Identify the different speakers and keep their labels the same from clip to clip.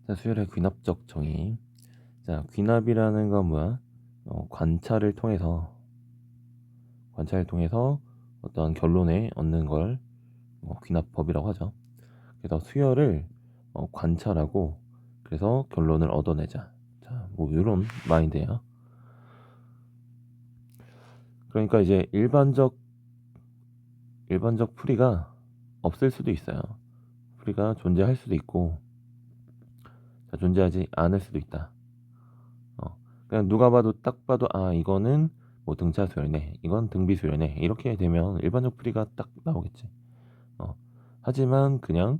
Speaker 1: 자, 수열의 귀납적 정의. 자, 귀납이라는 건 뭐야? 관찰을 통해서 어떤 결론에 얻는 걸 귀납법이라고 하죠. 그래서 수열을 관찰하고 그래서 결론을 얻어내자. 자, 뭐 이런 마인드예요. 그러니까 이제 일반적 풀이가 없을 수도 있어요. 풀이가 존재할 수도 있고, 자, 존재하지 않을 수도 있다. 그냥 누가 봐도 딱 봐도 이거는 뭐 등차 수열이네, 이건 등비 수열이네, 이렇게 되면 일반적 풀이가 딱 나오겠지. 하지만 그냥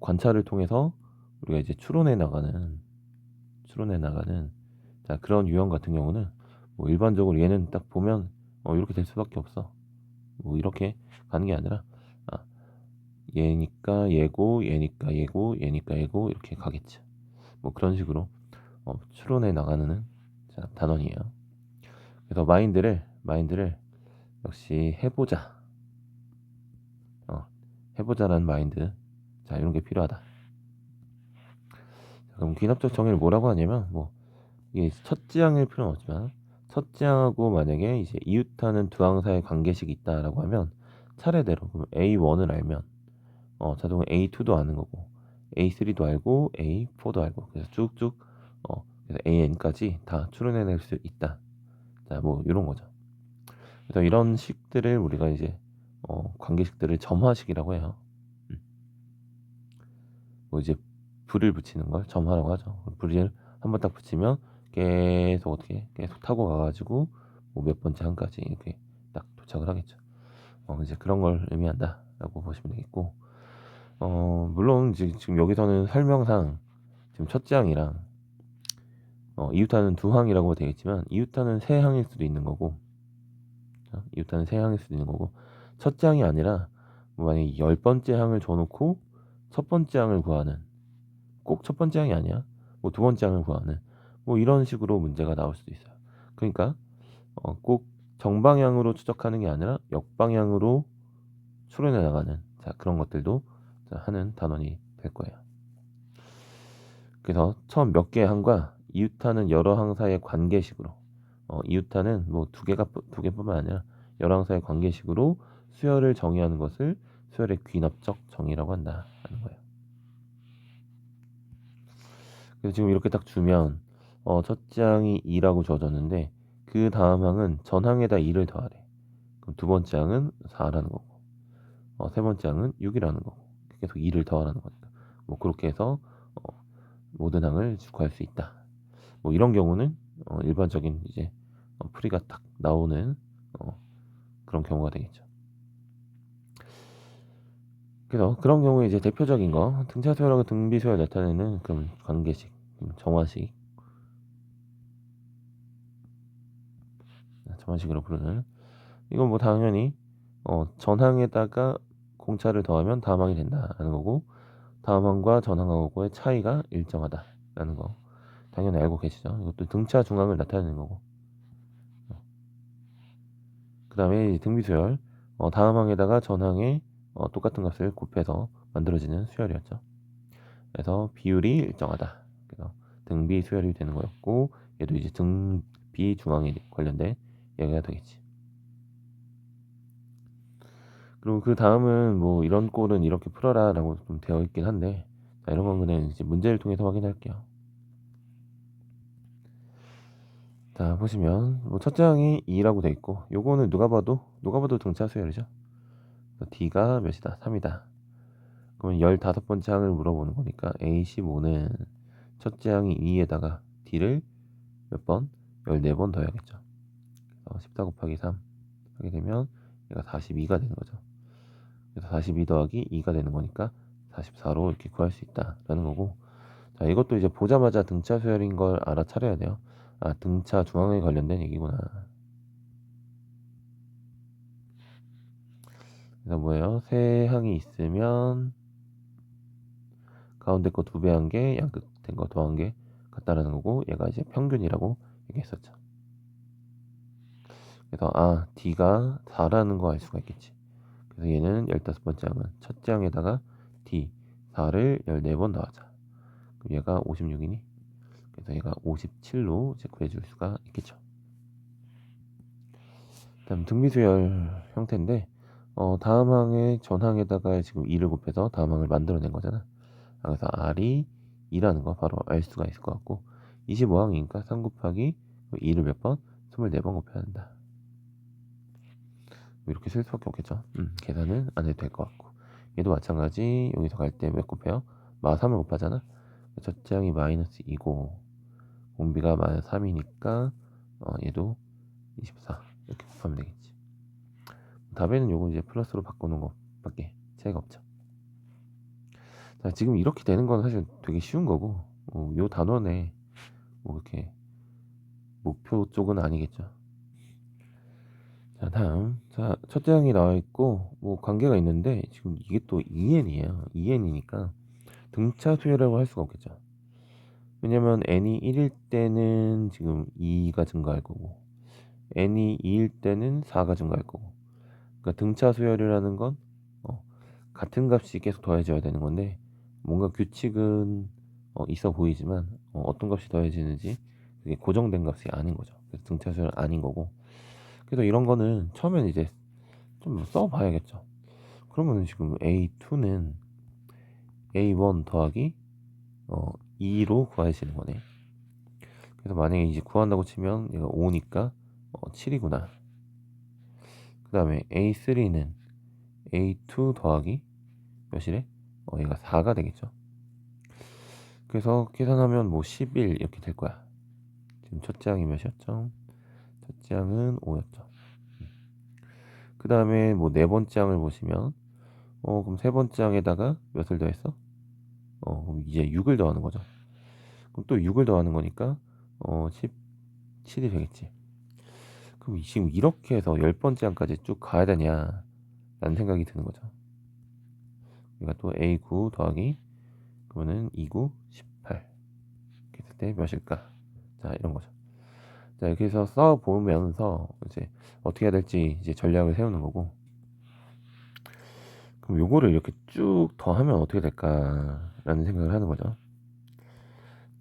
Speaker 1: 관찰을 통해서 우리가 이제 추론해 나가는 자, 그런 유형 같은 경우는 뭐 일반적으로 얘는 딱 보면 이렇게 될 수밖에 없어. 뭐 이렇게 가는 게 아니라 아, 얘니까 얘고, 얘니까 얘고, 얘니까 얘고, 이렇게 가겠지. 뭐 그런 식으로 추론해 나가는 자, 단원이에요. 그래서 마인드를 역시 해보자라는 마인드. 자, 이런 게 필요하다. 자, 그럼 귀납적 정의를 뭐라고 하냐면, 뭐 이게 첫 지향일 필요는 없지만, 첫 지향하고 만약에 이제 이웃하는 두 항사의 관계식이 있다라고 하면 차례대로, 그럼 A1을 알면 자동으로 A2도 아는 거고, A3도 알고, A4도 알고, 그래서 쭉쭉 그래서 AN까지 다 추론해낼 수 있다. 자, 뭐 이런 거죠. 그래서 이런 식들을 우리가 이제 관계식들을 점화식이라고 해요. 뭐 이제 불을 붙이는 걸 점화라고 하죠. 불을 한번 딱 붙이면 계속 타고 가가지고 뭐 몇 번째 항까지 이렇게 딱 도착을 하겠죠. 이제 그런 걸 의미한다라고 보시면 되겠고, 물론 지금 여기서는 설명상 지금 첫째 항이랑 이웃하는 두 항이라고 되어 있지만, 이웃하는 세 항일 수도 있는 거고, 첫째 항이 아니라 뭐 만약에 10번째 항을 줘놓고 첫 번째 항을 구하는, 꼭 첫 번째 항이 아니야, 뭐 두 번째 항을 구하는, 뭐 이런 식으로 문제가 나올 수도 있어요. 그러니까 꼭 정방향으로 추적하는 게 아니라 역방향으로 추론해 나가는, 자, 그런 것들도 하는 단원이 될 거예요. 그래서 처음 몇 개의 항과 이웃하는 여러 항사의 관계식으로, 이웃하는 뭐 두 개뿐만 아니라 여러 항사의 관계식으로 수열을 정의하는 것을 수열의 귀납적 정의라고 한다는 거예요. 그래서 지금 이렇게 딱 주면 첫째 항이 2라고 주어졌는데, 그 다음 항은 전항에다 2를 더하래. 그럼 두 번째 항은 4라는 거고, 세 번째 항은 6이라는 거고, 계속 2를 더하라는 거니까 뭐 그렇게 해서 모든 항을 구할 수 있다. 뭐 이런 경우는 일반적인 이제 풀이가 딱 나오는 그런 경우가 되겠죠. 그래서 그런 경우에 이제 대표적인 거, 등차 수열하고 등비 수열 나타내는 그런 관계식, 정화식으로 부르는, 이건 뭐 당연히 전항에다가 공차를 더하면 다음항이 된다라는 거고, 다음항과 전항하고의 차이가 일정하다라는 거 당연히 알고 계시죠. 이것도 등차 중항을 나타내는 거고, 그 다음에 등비수열, 다음항에다가 전항에 똑같은 값을 곱해서 만들어지는 수열이었죠. 그래서 비율이 일정하다. 그래서 등비수열이 되는 거였고, 얘도 이제 등비 중항에 관련된 얘기가 되겠지. 그리고 그 다음은 뭐 이런 꼴은 이렇게 풀어라라고 좀 되어 있긴 한데, 자, 이런 건 그냥 이제 문제를 통해서 확인할게요. 자, 보시면 뭐 첫째 항이 2라고 돼 있고, 요거는 누가 봐도 등차 수열이죠. D가 몇이다? 3이다. 그러면 15번째 항을 물어보는 거니까 A15는 첫째 항이 2에다가 D를 몇 번? 14번 더해야겠죠. 14 곱하기 3 하게 되면 얘가 42가 되는 거죠. 그래서 42 더하기 2가 되는 거니까 44로 이렇게 구할 수 있다라는 거고, 자, 이것도 이제 보자마자 등차 수열인 걸 알아차려야 돼요. 등차 중앙에 관련된 얘기구나. 그래서 뭐예요? 세 항이 있으면 가운데 거 2배 한 게 양끝 된 거 더한 게 같다라는 거고, 얘가 이제 평균이라고 얘기했었죠. 그래서 D가 4라는 거 알 수가 있겠지. 그래서 얘는 15번째 항은 첫째 항에다가 D 4를 14번 더하자. 그럼 얘가 56이니 그래서 얘가 57로 이제 구해줄 수가 있겠죠. 다음 등비수열 형태인데 다음 항의 전항에다가 지금 2를 곱해서 다음 항을 만들어낸 거잖아. 그래서 R이 2라는 거 바로 알 수가 있을 것 같고 25항이니까 3 곱하기 2를 몇 번? 24번 곱해야 한다. 이렇게 쓸 수밖에 없겠죠. 계산은 안 해도 될 것 같고 얘도 마찬가지. 여기서 갈 때 몇 곱해요? 마 3을 곱하잖아. 첫째 항이 마이너스 2고 공비가 마이너스 3이니까 얘도 24 이렇게 곱하면 되겠지. 답에는 요거 이제 플러스로 바꾸는 것밖에 차이가 없죠. 자, 지금 이렇게 되는 건 사실 되게 쉬운 거고 요 단원에 뭐 이렇게 목표 쪽은 아니겠죠. 자, 다음. 자, 첫째 항이 나와 있고 뭐 관계가 있는데 지금 이게 또 2n이에요. 2n이니까 등차 수열이라고 할 수가 없겠죠. 왜냐면 n이 1일 때는 지금 2가 증가할 거고 n이 2일 때는 4가 증가할 거고. 그러니까 등차 수열이라는 건 같은 값이 계속 더해져야 되는 건데 뭔가 규칙은 있어 보이지만 어떤 값이 더해지는지 그게 고정된 값이 아닌 거죠. 그래서 등차 수열은 아닌 거고. 그래서 이런 거는 처음엔 이제 좀 써봐야겠죠. 그러면은 지금 A2는 A1 더하기 2로 구하시는 거네. 그래서 만약에 이제 구한다고 치면 얘가 5니까 7이구나. 그 다음에 A3는 A2 더하기 몇이래? 얘가 4가 되겠죠. 그래서 계산하면 뭐 11 이렇게 될 거야. 지금 첫째 항이 몇이었죠? 첫째 항은 5였죠. 그 다음에 뭐 네 번째 항을 보시면 그럼 세 번째 항에다가 몇을 더했어? 그럼 이제 6을 더하는 거죠. 그럼 또 6을 더하는 거니까 17이 되겠지. 그럼 지금 이렇게 해서 10번째 항까지 쭉 가야 되냐 라는 생각이 드는 거죠. 그러니까 또 A9 더하기 그러면은 29, 18 이렇게 했을 때 몇일까? 자, 이런 거죠. 자, 이렇게 해서 써보면서 이제 어떻게 해야 될지 이제 전략을 세우는 거고. 그럼 요거를 이렇게 쭉 더하면 어떻게 될까라는 생각을 하는 거죠.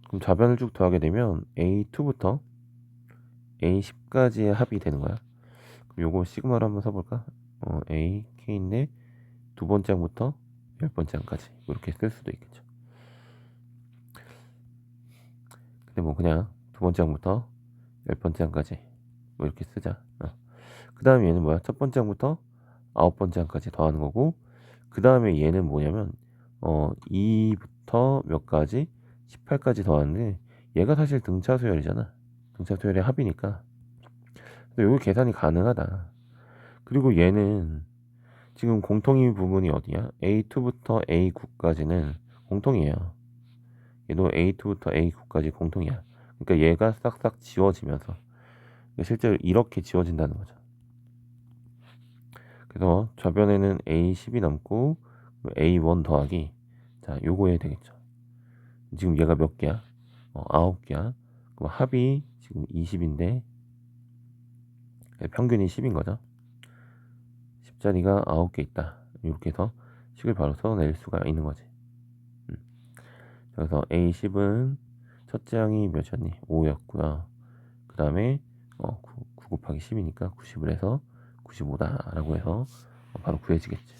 Speaker 1: 그럼 좌변을 쭉 더하게 되면 A2부터 A10까지의 합이 되는 거야. 그럼 요거 시그마로 한번 써볼까? A, K인데 두 번째 항부터 10번째 항까지 이렇게 쓸 수도 있겠죠. 근데 뭐 그냥 두 번째 항부터 10번째 항까지 뭐 이렇게 쓰자. 그 다음에 얘는 뭐야? 첫 번째 항부터 9번째 항까지 더하는 거고, 그 다음에 얘는 뭐냐면 2부터 몇 가지 18까지 더하는데 얘가 사실 등차 수열이잖아. 등차 수열의 합이니까 여기 계산이 가능하다. 그리고 얘는 지금 공통인 부분이 어디야? A2부터 A9까지는 공통이에요. 얘도 A2부터 A9까지 공통이야. 그러니까 얘가 싹싹 지워지면서 실제로 이렇게 지워진다는 거죠. 그래서 좌변에는 A10이 남고 A1 더하기 자 요거 해야 되겠죠. 지금 얘가 몇 개야? 9개야. 그럼 합이 지금 20인데 평균이 10인 거죠. 10자리가 9개 있다. 이렇게 해서 식을 바로 써낼 수가 있는 거지. 그래서 A10은 첫째 항이 몇이었니? 5였고요. 그 다음에 9 곱하기 10이니까 90을 해서 95다 라고 해서 바로 구해지겠지.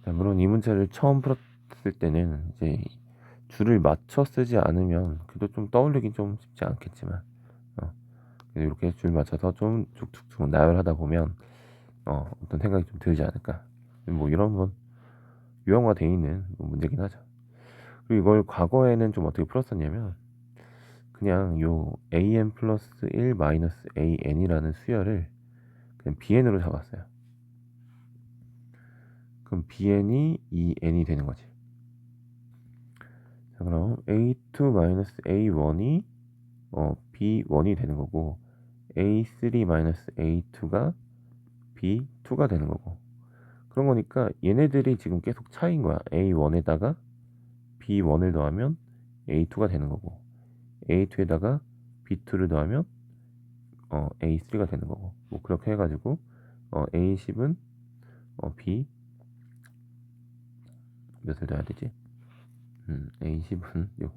Speaker 1: 자, 물론 이 문제를 처음 풀었을 때는 이제 줄을 맞춰 쓰지 않으면 그래도 좀 떠올리긴 좀 쉽지 않겠지만 이렇게 줄 맞춰서 좀 쭉쭉쭉 나열하다 보면 어떤 생각이 좀 들지 않을까. 뭐 이런 건 유형화되어 있는 문제긴 하죠. 그리고 이걸 과거에는 좀 어떻게 풀었었냐면 그냥 요 an 플러스 1 마이너스 an이라는 수열을 그냥 bn으로 잡았어요. 그럼 bn이 2n이 되는 거지. 자, 그럼 a2 마이너스 a1이 b1이 되는 거고 a3 마이너스 a2가 b2가 되는 거고 그런 거니까 얘네들이 지금 계속 차이인 거야. a1에다가 b1을 더하면 a2가 되는 거고 a2에다가 b2를 더하면 a3가 되는 거고 뭐 그렇게 해가지고 a10은 b 몇을 더해야 되지? A10은 요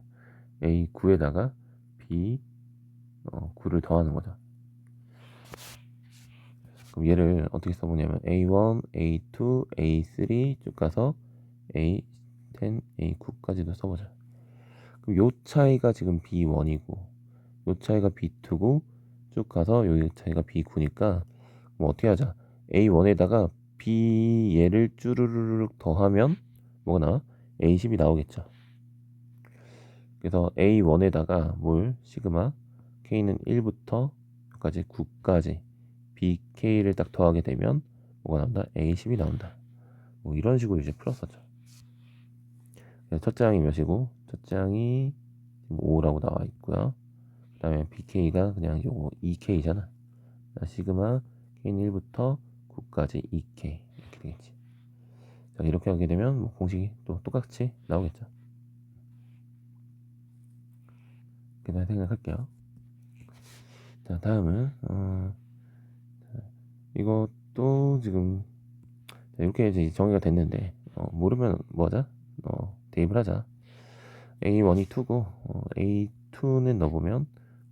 Speaker 1: A9에다가 B9를 더하는 거죠. 그럼 얘를 어떻게 써보냐면 A1, A2, A3 쭉 가서 A10, A9까지도 써보자. 그럼 요 차이가 지금 B1이고 요 차이가 B2고 쭉 가서 요 차이가 B9니까 뭐 어떻게 하자. A1에다가 B 얘를 쭈르르륵 더하면 뭐가 나와? A10이 나오겠죠. 그래서 A1에다가 뭘 시그마 K는 1부터 여기까지 9까지 BK를 딱 더하게 되면 뭐가 나온다? A10이 나온다. 뭐 이런 식으로 이제 풀었었죠. 그래서 첫째 항이 몇이고 첫째 항이 5라고 나와 있고요. 그 다음에 BK가 그냥 요거 2K잖아. 시그마 K는 1부터 9까지 2K 이렇게 되겠지. 자, 이렇게 하게 되면 뭐 공식이 또 똑같이 나오겠죠. 그냥 생각할게요. 자, 다음은 이것도 지금 이렇게 이제 정의가 됐는데 모르면 뭐하자? 대입을 하자. A1이 2고 A2는 넣어보면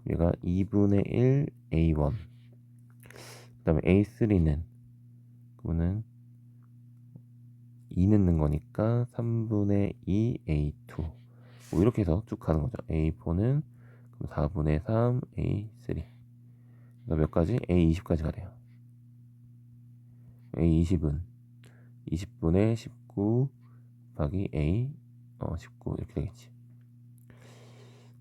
Speaker 1: 얘가 2분의 1 A1 그 다음에 A3는 그거는 2 넣는 거니까 3분의 2 A2 뭐 이렇게 해서 쭉 가는 거죠. A4는 4분의 3 A3 몇 가지? A20까지 가래요. A20은 20분의 19 곱하기 A 19 이렇게 되겠지.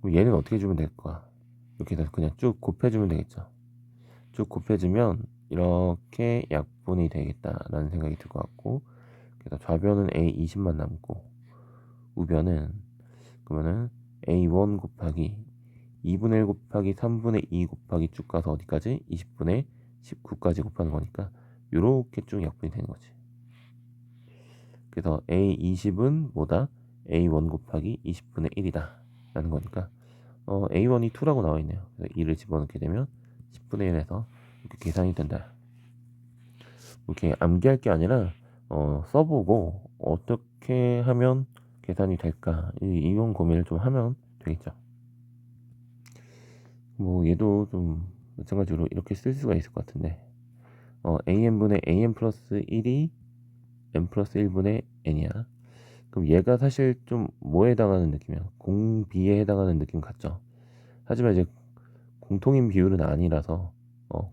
Speaker 1: 그럼 얘는 어떻게 주면 될까? 이렇게 해서 그냥 쭉 곱해주면 되겠죠. 쭉 곱해주면 이렇게 약분이 되겠다라는 생각이 들 것 같고, 그래서 좌변은 A20만 남고 우변은 그러면은 A1 곱하기 2분의 1 곱하기 3분의 2 곱하기 쭉 가서 어디까지? 20분의 19까지 곱하는 거니까 요렇게 쭉 약분이 되는 거지. 그래서 A20은 뭐다? A1 곱하기 20분의 1이다 라는 거니까 A1이 2라고 나와 있네요. 그래서 2를 집어넣게 되면 10분의 1에서 이렇게 계산이 된다. 이렇게 암기할 게 아니라 써보고 어떻게 하면 계산이 될까 이런 고민을 좀 하면 되겠죠. 뭐 얘도 좀 마찬가지로 이렇게 쓸 수가 있을 것 같은데 AN분의 AN 플러스 1이 N 플러스 1분의 N이야. 그럼 얘가 사실 좀 뭐에 해당하는 느낌이야? 공비에 해당하는 느낌 같죠? 하지만 이제 공통인 비율은 아니라서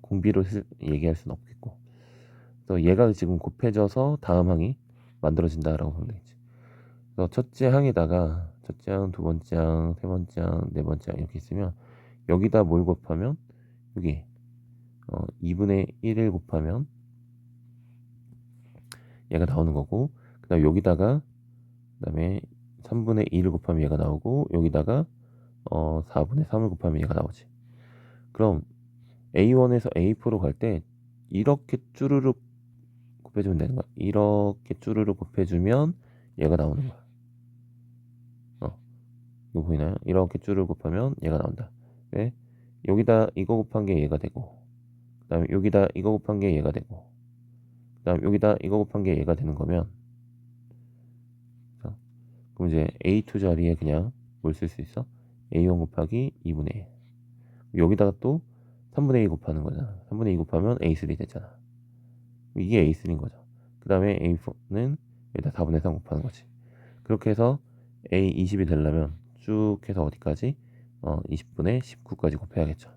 Speaker 1: 공비로 얘기할 수는 없겠고, 그래서 얘가 지금 곱해져서 다음 항이 만들어진다라고 보면 되겠지. 그래서 첫째 항에다가 첫째 항, 두 번째 항, 세 번째 항, 네 번째 항 이렇게 있으면 여기다 뭘 곱하면 여기 2분의 1을 곱하면 얘가 나오는 거고, 그 다음에 여기다가 그 다음에 3분의 2를 곱하면 얘가 나오고, 여기다가 4분의 3을 곱하면 얘가 나오지. 그럼 A1에서 A4로 갈 때 이렇게 쭈르륵 곱해주면 되는 거야. 이렇게 쭈르륵 곱해주면 얘가 나오는 거야. 이거 보이나요? 이렇게 쭈르륵 곱하면 얘가 나온다. 왜? 여기다 이거 곱한 게 얘가 되고, 그 다음에 여기다 이거 곱한 게 얘가 되고, 그 다음에 여기다 이거 곱한 게 얘가 되는 거면, 그럼 이제 A2 자리에 그냥 뭘 쓸 수 있어? A1 곱하기 2분의 1. 여기다가 또 3분의 2 곱하는 거잖아. 3분의 2 곱하면 A3 됐잖아. 이게 A3인 거죠. 그 다음에 A4는 여기다 4분의 3 곱하는 거지. 그렇게 해서 A20이 되려면 쭉 해서 어디까지? 20분의 19까지 곱해야겠죠.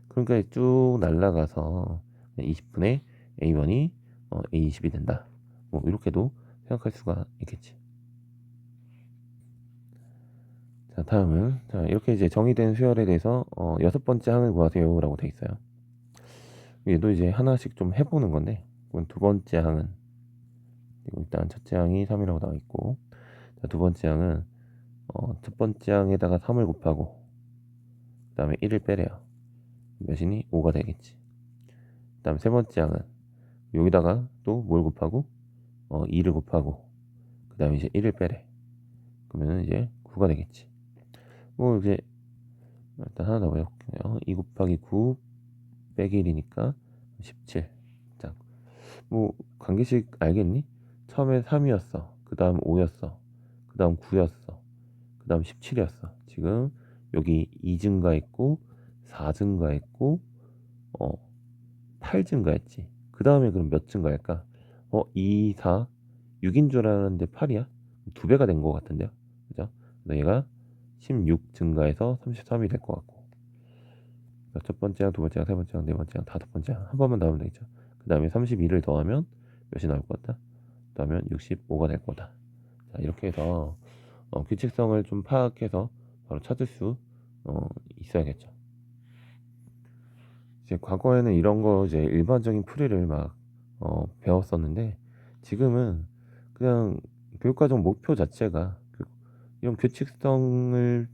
Speaker 1: 그러니까 쭉 날라가서 20분의 A1이 A20이 된다. 뭐 이렇게도 생각할 수가 있겠지. 자, 다음은 이렇게 이제 정의된 수열에 대해서 6번째 항을 구하세요라고 돼 있어요. 얘도 이제 하나씩 좀 해보는 건데, 두 번째 항은 일단 첫째 항이 3이라고 나와 있고, 자, 두 번째 항은 첫 번째 항에다가 3을 곱하고 그 다음에 1을 빼래요. 몇이니? 5가 되겠지. 그 다음 세 번째 항은 여기다가 또 뭘 곱하고 2를 곱하고 그 다음에 이제 1을 빼래. 그러면 이제 9가 되겠지. 뭐 이제 일단 하나 더 해볼게요. 2 곱하기 9 빼기 1이니까 17. 자, 뭐 관계식 알겠니? 처음에 3이었어. 그 다음 5였어. 그 다음 9였어. 그 다음 17이었어. 지금 여기 2 증가했고 4 증가했고 8 증가했지. 그 다음에 그럼 몇 증가할까? 2, 4, 6인 줄 알았는데 8이야? 2배가 된 것 같은데요. 그죠? 그래서 얘가 16 증가해서 33이 될 것 같고, 첫 번째랑 두 번째랑 세 번째랑 네 번째랑 다섯 번째랑 한 번만 더 하면 되겠죠. 그 다음에 32를 더하면 몇이 나올 것 같다? 더하면 65가 될 거다. 자, 이렇게 해서 규칙성을 좀 파악해서 바로 찾을 수 있어야겠죠. 이제 과거에는 이런 거 이제 일반적인 풀이를 막 배웠었는데, 지금은 그냥 교육과정 목표 자체가 이런 규칙성을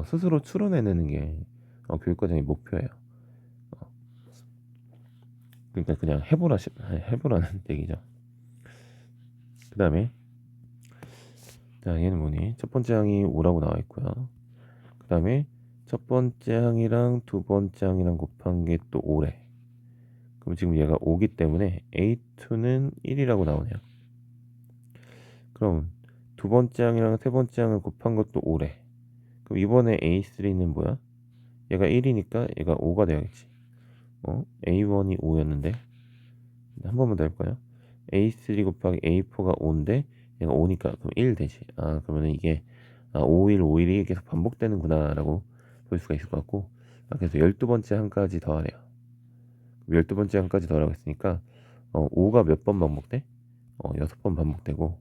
Speaker 1: 스스로 추론해내는 게 교육과정의 목표예요. 그러니까 그냥 해보라는 얘기죠. 그 다음에 자, 얘는 뭐니? 첫 번째 항이 5라고 나와 있고요. 그 다음에 첫 번째 항이랑 두 번째 항이랑 곱한 게 또 5래. 그럼 지금 얘가 5기 때문에 A2는 1이라고 나오네요. 그럼 두 번째 항이랑 세 번째 항을 곱한 것도 5래. 그럼 이번에 A3는 뭐야? 얘가 1이니까 얘가 5가 되어야겠지. A1이 5였는데 한 번만 더 해볼까요? A3 곱하기 A4가 5인데 얘가 5니까 그럼 1 되지. 그러면 이게 5일 5일이 계속 반복되는구나 라고 볼 수가 있을 것 같고, 그래서 12번째 항까지 더하래요. 12번째 항까지 더하라고 했으니까 5가 몇 번 반복돼? 6번 반복되고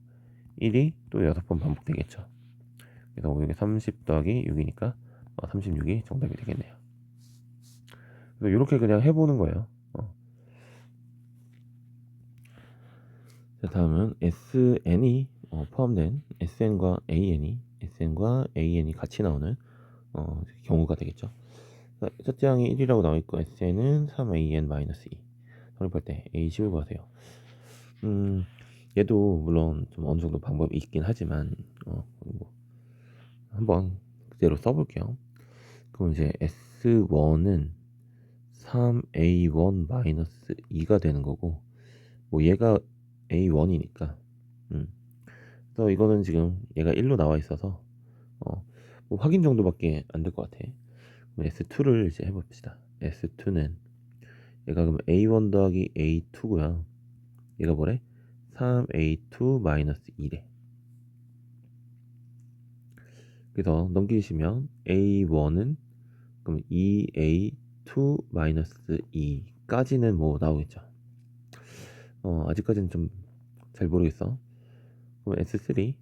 Speaker 1: 1이 또 6번 반복되겠죠. 그래서 5 30 더하기 6이니까 36이 정답이 되겠네요. 그래서 이렇게 그냥 해보는 거예요. 자, 다음은 SN이 포함된 SN과 AN이 같이 나오는 경우가 되겠죠. 첫째 항이 1이라고 나와 있고 SN은 3AN-2. 성립할 때 A10을 구하세요. 얘도 물론 좀 어느 정도 방법이 있긴 하지만 한번 그대로 써볼게요. 그럼 이제 S1은 3A1-2가 되는 거고, 뭐 얘가 A1이니까 그래서 이거는 지금 얘가 1로 나와 있어서 뭐 확인 정도밖에 안 될 것 같아. 그럼 S2를 이제 해봅시다. S2는 얘가 그럼 A1 더하기 A2고요. 얘가 뭐래? 3A2-1래. 그래서 넘기시면 A1은 그럼 2A2-2까지는 뭐 나오겠죠. 아직까지는 좀 잘 모르겠어. 그럼 S3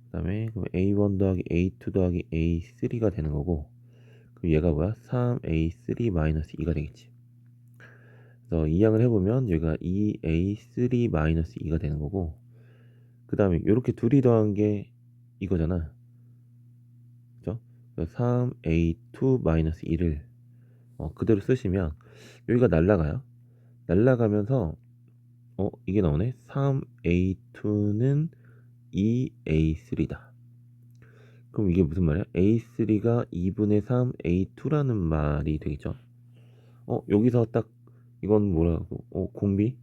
Speaker 1: 그 다음에 그럼 A1 더하기 A2 더하기 A3가 되는 거고, 그럼 얘가 뭐야? 3A3-2가 되겠지. 그래서 이 양을 해보면 얘가 2A3-2가 되는 거고, 그 다음에 이렇게 둘이 더한 게 이거잖아. 그죠? 3A2-1을 그대로 쓰시면 여기가 날라가요. 날라가면서 이게 나오네. 3A2는 2A3다. 그럼 이게 무슨 말이야? A3가 2분의 3 A2라는 말이 되겠죠. 여기서 딱 이건 뭐라고? 공비?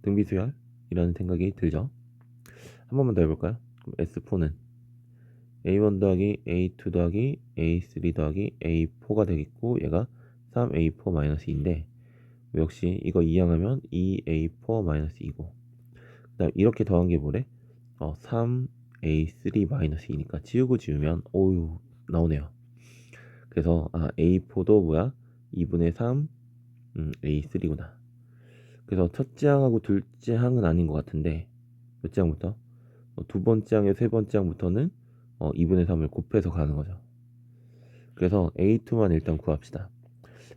Speaker 1: 등비수열이라는 생각이 들죠. 한 번만 더 해볼까요? 그럼 S4는 A1 더하기 A2 더하기 A3 더하기 A4가 되겠고, 얘가 3A4-2인데 역시 이거 이항하면 2A4-2고, 그 다음 이렇게 더한 게 뭐래? 3A3-2니까 지우고 지우면 오유 나오네요. 그래서 A4도 뭐야? 2분의 3 A3구나. 그래서 첫째 항하고 둘째 항은 아닌 것 같은데, 몇째 항부터? 두 번째 항에 세 번째 항부터는 2분의 3을 곱해서 가는 거죠. 그래서 A2만 일단 구합시다.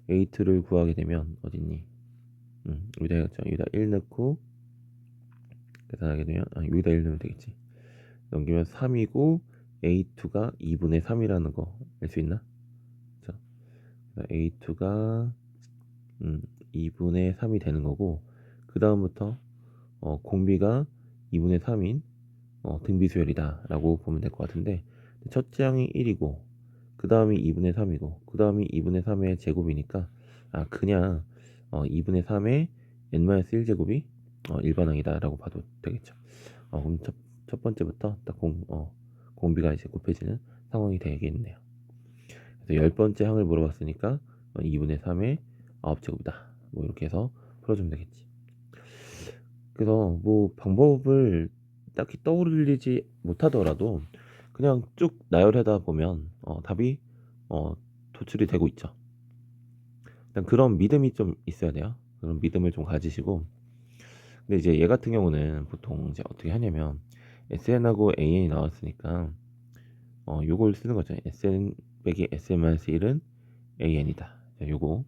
Speaker 1: A2를 구하게 되면 어딨니? 여기다 해야죠. 여기다 1 넣고 계산하게 되면 여기다 1 넣으면 되겠지. 넘기면 3이고 A2가 2분의 3이라는 거 알 수 있나? 자, A2가 2분의 3이 되는 거고, 그 다음부터 공비가 2분의 3인 등비수열이다 라고 보면 될 것 같은데, 첫째 항이 1이고 그 다음이 2분의 3이고 그 다음이 2분의 3의 제곱이니까 그냥 2분의 3의 n-1제곱이 일반항이다 라고 봐도 되겠죠. 그럼 첫 번째부터 딱 공비가 이제 곱해지는 상황이 되겠네요. 그래서 10번째 항을 물어봤으니까 2분의 3의 9제곱이다. 뭐 이렇게 해서 풀어주면 되겠지. 그래서 뭐 방법을 딱히 떠올리지 못하더라도 그냥 쭉 나열하다 보면 답이 도출이 되고 있죠. 일단 그런 믿음이 좀 있어야 돼요. 그런 믿음을 좀 가지시고. 근데 이제 얘 같은 경우는 보통 이제 어떻게 하냐면 SN하고 AN이 나왔으니까 요걸 쓰는 거죠. SN 빼기 SN-1은 AN이다. 자, 요거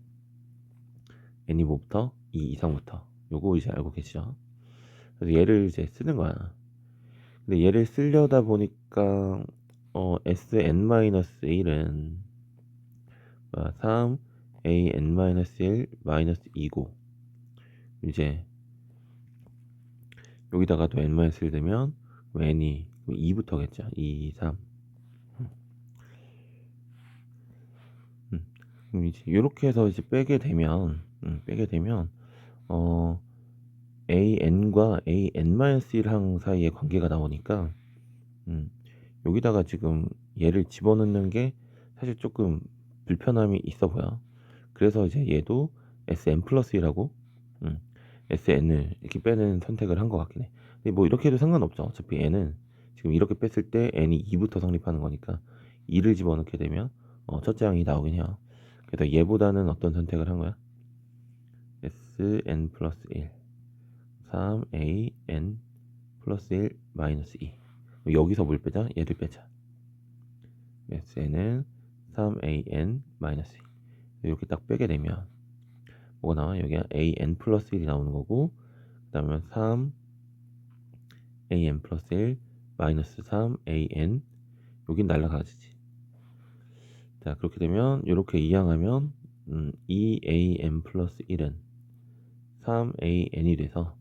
Speaker 1: N이 뭐부터? 2 이상부터 요거 이제 알고 계시죠? 그래서 얘를 이제 쓰는 거야. 근데 얘를 쓰려다 보니까 SN-1은 3 AN-1 2고 이제 여기다가 또 N-1을 넣으면 N이 2부터겠죠. 2, 3. 그럼 이제 이렇게 해서 이제 빼게 되면 AN과 AN-1항 사이의 관계가 나오니까 여기다가 지금 얘를 집어넣는 게 사실 조금 불편함이 있어 보여. 그래서 이제 얘도 SN 플러스 1하고 SN을 이렇게 빼는 선택을 한 것 같긴 해. 근데 뭐 이렇게 해도 상관없죠. 어차피 N은 지금 이렇게 뺐을 때 N이 2부터 성립하는 거니까 2를 집어넣게 되면 첫째 항이 나오긴 해요. 그래서 얘보다는 어떤 선택을 한 거야? SN 플러스 1 3AN 플러스 1 마이너스 2. 여기서 뭘 빼자? 얘를 빼자. SN은 3AN 마이너스 2. 이렇게 딱 빼게 되면 뭐가 나와? 여기 AN 플러스 1이 나오는 거고 그 다음에 3AN 플러스 1 마이너스 3AN 여긴 날라가지지. 자 그렇게 되면 이렇게 이항하면 2AN 플러스 1은 3AN이 돼서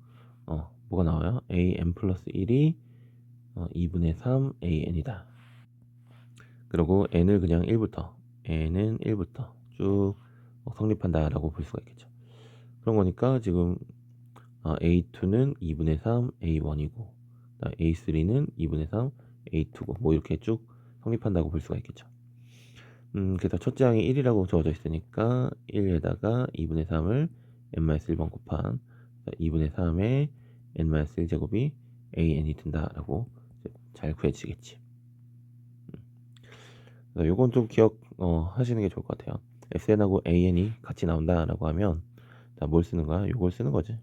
Speaker 1: 뭐가 나와요? AN 플러스 1이 2분의 3AN이다. 그리고 N을 그냥 1부터 N은 1부터 쭉 성립한다 라고 볼 수가 있겠죠. 그런 거니까 지금 A2는 2분의 3 A1이고 A3는 2분의 3 A2고 뭐 이렇게 쭉 성립한다고 볼 수가 있겠죠. 그래서 첫째 항이 1이라고 주어져 있으니까 1에다가 2분의 3을 n-1번 곱한 2분의 3의 n-1제곱이 AN이 된다라고 잘 구해지겠지. 요건 좀 기억 하시는 게 좋을 것 같아요. SN하고 AN이 같이 나온다라고 하면 뭘 쓰는 거야? 요걸 쓰는 거지.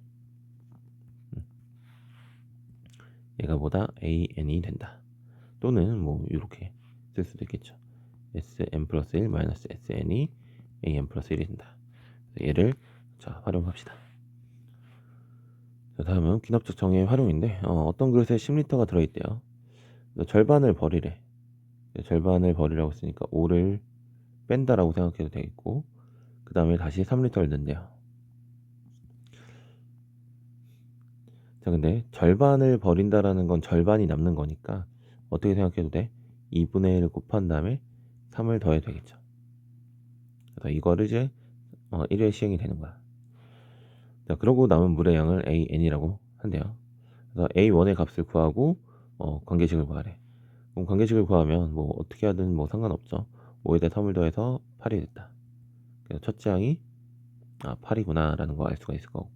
Speaker 1: 얘가 보다 AN이 된다. 또는 뭐 이렇게 쓸 수도 있겠죠. SN 플러스 1 마이너스 SN이 AN 플러스 1이 된다. 얘를 자 활용합시다. 자, 다음은 귀납적 정의의 활용인데 어떤 그릇에 10리터가 들어있대요. 절반을 버리래. 절반을 버리라고 했으니까 5를 뺀다라고 생각해도 되겠고 그 다음에 다시 3리터를 넣는데요. 자 근데 절반을 버린다라는 건 절반이 남는 거니까 어떻게 생각해도 돼? 2분의 1을 곱한 다음에 3을 더해도 되겠죠. 그래서 이거를 이제 1회 시행이 되는 거야. 자 그러고 남은 물의 양을 AN이라고 한대요. 그래서 A1의 값을 구하고 관계식을 구하래. 그럼 관계식을 구하면 뭐 어떻게 하든 뭐 상관없죠. 5에다 3을 더해서 8이 됐다. 그래서 첫째 항이 8이구나 라는 거 알 수가 있을 거고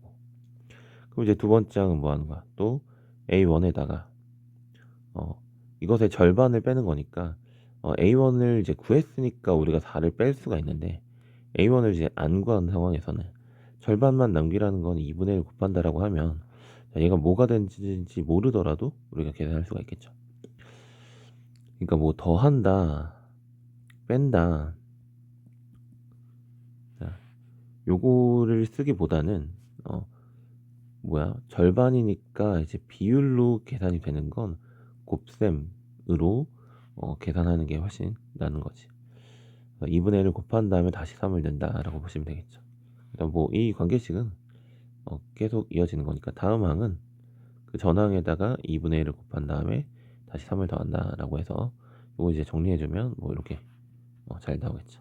Speaker 1: 그럼 이제 두 번째 항은 뭐 하는 거야? 또 A1에다가 이것의 절반을 빼는 거니까 A1을 이제 구했으니까 우리가 4를 뺄 수가 있는데 A1을 이제 안 구한 상황에서는 절반만 남기라는 건 2분의 1 곱한다라고 하면 얘가 뭐가 되는지 모르더라도 우리가 계산할 수가 있겠죠. 그러니까 뭐 더한다, 뺀다. 자, 요거를 쓰기보다는 절반이니까 이제 비율로 계산이 되는 건 곱셈으로 계산하는 게 훨씬 나은 거지. 2분의 1을 곱한 다음에 다시 3을 넣는다라고 보시면 되겠죠. 일단 뭐 이 관계식은 계속 이어지는 거니까 다음 항은 그 전항에다가 2분의 1을 곱한 다음에 다시 3을 더한다라고 해서 이거 이제 정리해주면 뭐 이렇게 잘 나오겠죠.